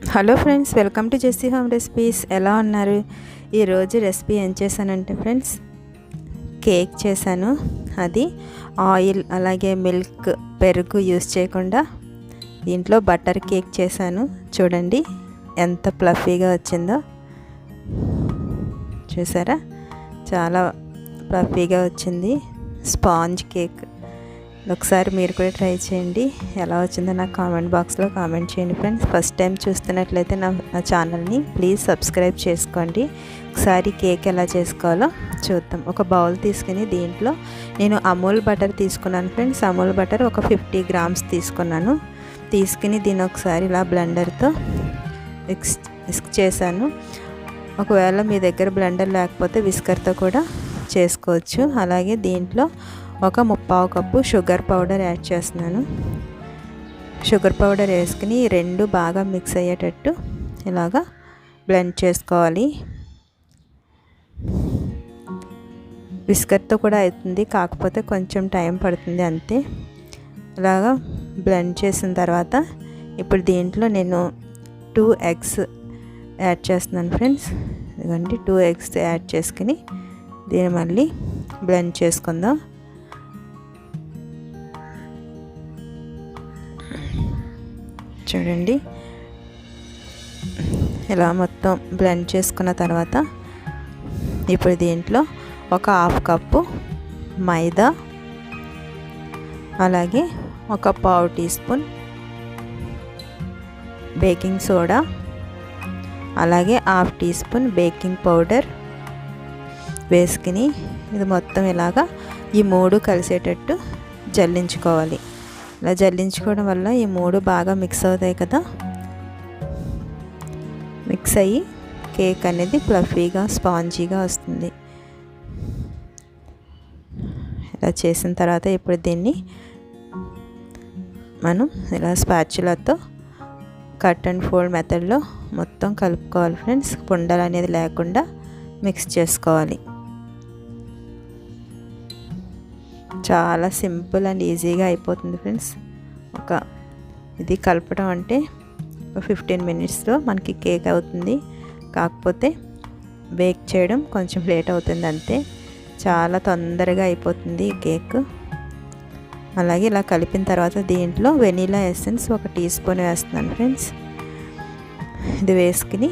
Hello friends, welcome to Jessie home recipes. ఎలా ఉన్నారు? ఈరోజు రెసిపీ ఏం చేశానంటే ఫ్రెండ్స్, కేక్ చేశాను. అది ఆయిల్ అలాగే మిల్క్ పెరుగు యూస్ చేయకుండా దీంట్లో బటర్ కేక్ చేశాను. చూడండి ఎంత ఫ్లఫీగా వచ్చిందో. చూసారా, చాలా ఫ్లఫీగా వచ్చింది. Sponge cake. ఒకసారి మీరు కూడా ట్రై చేయండి. ఎలా వచ్చిందో నాకు కామెంట్ బాక్స్లో కామెంట్ చేయండి ఫ్రెండ్స్. ఫస్ట్ టైం చూస్తున్నట్లయితే నా ఛానల్ని ప్లీజ్ సబ్స్క్రైబ్ చేసుకోండి. ఒకసారి కేక్ ఎలా చేసుకోవాలో చూద్దాం. ఒక బౌల్ తీసుకుని దీంట్లో నేను అమూల్ బటర్ తీసుకున్నాను ఫ్రెండ్స్. అమూల్ బటర్ ఒక 50 గ్రామ్స్ తీసుకున్నాను. తీసుకుని దీన్ని ఒకసారి ఇలా బ్లెండర్తో విస్క్ చేశాను. ఒకవేళ మీ దగ్గర బ్లెండర్ లేకపోతే విస్కర్తో కూడా చేసుకోవచ్చు. అలాగే దీంట్లో ఒక 3/4 కప్పు షుగర్ పౌడర్ యాడ్ చేస్తున్నాను. షుగర్ పౌడర్ వేసుకుని రెండు బాగా మిక్స్ అయ్యేటట్టు ఇలాగా బ్లెండ్ చేసుకోవాలి. విస్కర్తో కూడా అవుతుంది, కాకపోతే కొంచెం టైం పడుతుంది అంతే. ఇలాగా బ్లెండ్ చేసిన తర్వాత ఇప్పుడు దీంట్లో నేను 2 ఎగ్స్ యాడ్ చేస్తున్నాను ఫ్రెండ్స్. ఇదిగోండి 2 ఎగ్స్ యాడ్ చేసుకుని దీన్ని మళ్ళీ బ్లెండ్ చేసుకుందాం. చూడండి, ఇలా మొత్తం బ్లెండ్ చేసుకున్న తర్వాత ఇప్పుడు దీంట్లో ఒక 1/2 కప్పు మైదా, అలాగే ఒక 1/2 టీ స్పూన్ బేకింగ్ సోడా, అలాగే 1/2 టీ స్పూన్ బేకింగ్ పౌడర్ వేసుకుని ఇది మొత్తం ఇలాగా ఈ 3 కలిసేటట్టు జల్లించుకోవాలి. ఇలా జల్లించుకోవడం వల్ల ఈ 3 బాగా మిక్స్ అవుతాయి కదా. మిక్స్ అయ్యి కేక్ అనేది ఫ్లఫీగా స్పాంజీగా వస్తుంది. ఇలా చేసిన తర్వాత ఇప్పుడు దీన్ని మనం ఇలా స్పాచులాతో కట్ అండ్ ఫోల్డ్ మెథడ్లో మొత్తం కలుపుకోవాలి ఫ్రెండ్స్. ఉండలు అనేది లేకుండా మిక్స్ చేసుకోవాలి. చాలా సింపుల్ అండ్ ఈజీగా అయిపోతుంది ఫ్రెండ్స్. ఇది కలపడం అంటే ఒక 15 మినిట్స్లో మనకి కేక్ అవుతుంది. కాకపోతే బేక్ చేయడం కొంచెం లేట్ అవుతుంది అంతే. చాలా తొందరగా అయిపోతుంది ఈ కేక్. అలాగే ఇలా కలిపిన తర్వాత దీంట్లో వెనీలా ఎసెన్స్ ఒక టీ స్పూన్ వేస్తున్నాను ఫ్రెండ్స్. ఇది వేసుకుని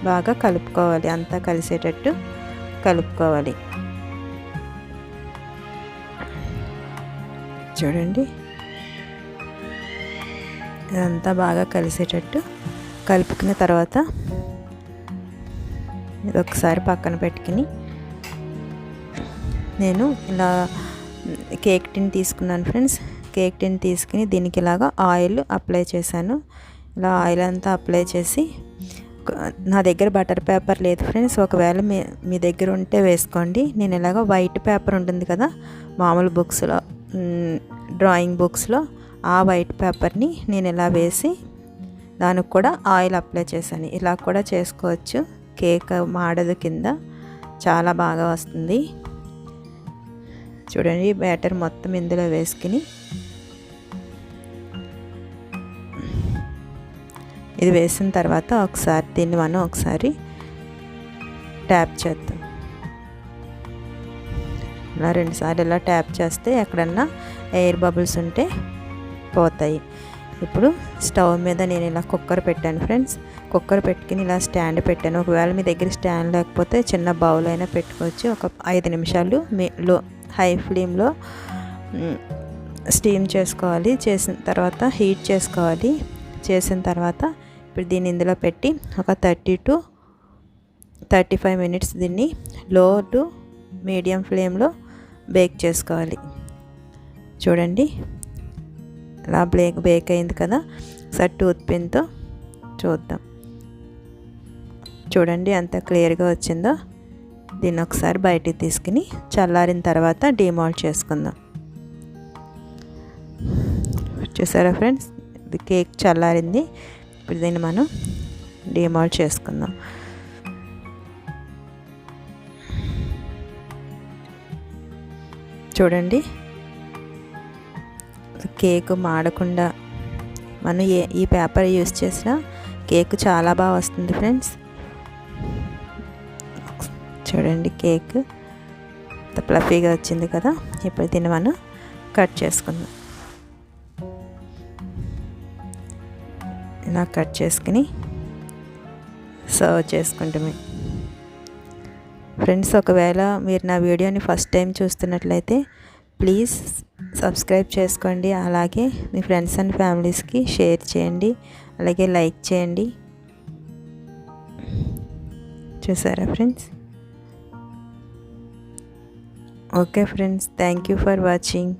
బాగా కలుపుకోవాలి, అంతా కలిసేటట్టు కలుపుకోవాలి. చూడండి, ఇదంతా బాగా కలిసేటట్టు కలుపుకున్న తర్వాత ఇది ఒకసారి పక్కన పెట్టుకుని నేను ఇలా కేక్ టిన్ తీసుకున్నాను ఫ్రెండ్స్. కేక్ టిన్ తీసుకుని దీనికి ఇలాగా ఆయిల్ అప్లై చేశాను. ఇలా ఆయిల్ అంతా అప్లై చేసి, నా దగ్గర బటర్ పేపర్ లేదు ఫ్రెండ్స్. ఒకవేళ మీ దగ్గర ఉంటే వేసుకోండి. నేను ఇలాగ వైట్ పేపర్ ఉంటుంది కదా మామూలు బుక్స్లో, డ్రాయింగ్ బుక్స్లో, ఆ వైట్ పేపర్ని నేను ఇలా వేసి దానికి కూడా ఆయిల్ అప్లై చేశాను. ఇలా కూడా చేసుకోవచ్చు. కేక్ మాడదు, కింద చాలా బాగా వస్తుంది. చూడండి, బ్యాటర్ మొత్తం ఇందులో వేసుకుని ఇది వేసిన తర్వాత ఒకసారి దీన్ని మనం ఒకసారి ట్యాప్ చేద్దాం. ఇలా 2 సార్లు ఇలా ట్యాప్ చేస్తే ఎక్కడన్నా ఎయిర్ బబుల్స్ ఉంటే పోతాయి. ఇప్పుడు స్టవ్ మీద నేను ఇలా కుక్కర్ పెట్టాను ఫ్రెండ్స్. కుక్కర్ పెట్టుకుని ఇలా స్టాండ్ పెట్టాను. ఒకవేళ మీ దగ్గర స్టాండ్ లేకపోతే చిన్న బౌల్ అయినా పెట్టుకోవచ్చు. ఒక 5 నిమిషాలు హై ఫ్లేమ్లో స్టీమ్ చేసుకోవాలి. చేసిన తర్వాత హీట్ చేసుకోవాలి. చేసిన తర్వాత ఇప్పుడు దీన్ని ఇందులో పెట్టి ఒక 30 to 35 మినిట్స్ దీన్ని లో టు మీడియం ఫ్లేమ్లో బేక్ చేసుకోవాలి. చూడండి, ఇలా బేక్ అయింది కదా. ఒకసారి టూత్ పిన్తో చూద్దాం. చూడండి ఎంత క్లియర్గా వచ్చిందో. దీన్ని ఒకసారి బయటికి తీసుకుని చల్లారిన తర్వాత డిమోల్డ్ చేసుకుందాం. చూసారా ఫ్రెండ్స్, ఇది కేక్ చల్లారింది. ఇప్పుడు దీన్ని మనం డిమోల్డ్ చేసుకుందాం. చూడండి, కేక్ మాడకుండా మనం ఈ పేపర్ యూస్ చేసినా కేక్ చాలా బాగా వస్తుంది ఫ్రెండ్స్. చూడండి కేక్ ఫ్లఫీగా వచ్చింది కదా. ఇప్పుడు దీన్ని మనం కట్ చేసుకుందాం. ఇలా కట్ చేసుకుని సర్వ్ చేసుకుంటామే. ఫ్రెండ్స్, ఒకవేళ మీరు నా వీడియోని ఫస్ట్ టైం చూస్తున్నట్లయితే ప్లీజ్ సబ్స్క్రైబ్ చేసుకోండి. అలాగే మీ ఫ్రెండ్స్ అండ్ ఫ్యామిలీస్కి షేర్ చేయండి. అలాగే లైక్ చేయండి. చూసారా friends? Okay friends, thank you for watching.